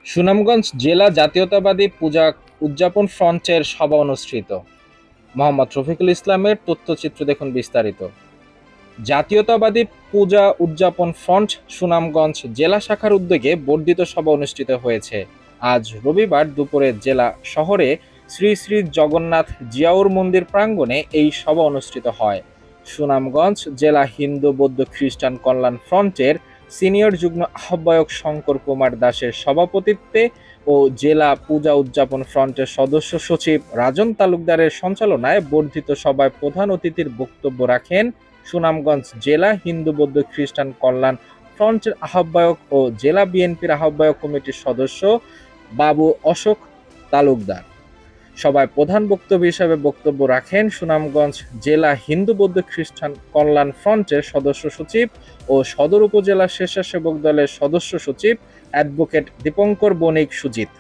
সুনামগঞ্জ জেলা জাতীয়তাবাদী পূজা উদযাপন ফ্রন্টের সভা অনুষ্ঠিত। মোহাম্মদ রফিকুল ইসলামের তথ্যচিত্র দেখুন বিস্তারিত। জাতীয়তাবাদী পূজা উদযাপন ফ্রন্ট সুনামগঞ্জ জেলা শাখার উদ্যোগে বর্ধিত সভা অনুষ্ঠিত হয়েছে। আজ রবিবার দুপুরে জেলা শহরে শ্রী শ্রী জগন্নাথ জিয়াউর মন্দির প্রাঙ্গণে এই সভা অনুষ্ঠিত হয়। সুনামগঞ্জ জেলা হিন্দু বৌদ্ধ খ্রিস্টান কল্যাণ ফ্রন্টের সিনিয়র যুগ্ম আহ্বায়ক শঙ্কর কুমার দাসের সভাপতিত্বে ও জেলা পূজা উদযাপন ফ্রন্টের সদস্য সচিব রাজন তালুকদারের সঞ্চালনায় বর্ধিত সভায় প্রধান অতিথির বক্তব্য রাখেন সুনামগঞ্জ জেলা হিন্দু বৌদ্ধ খ্রিস্টান কল্যাণ ফ্রন্টের আহ্বায়ক ও জেলা বিএনপির আহ্বায়ক কমিটির সদস্য বাবু অশোক তালুকদার। সভায় প্রধান বক্তব্য হিসেবে বক্তব্য রাখেন সুনামগঞ্জ জেলা হিন্দু বৌদ্ধ খ্রিস্টান কল্যাণ ফ্রন্টের সদস্য সচিব ও সদর উপজেলা স্বেচ্ছাসেবক দলের সদস্য সচিব অ্যাডভোকেট দীপঙ্কর বণিক সুজিত।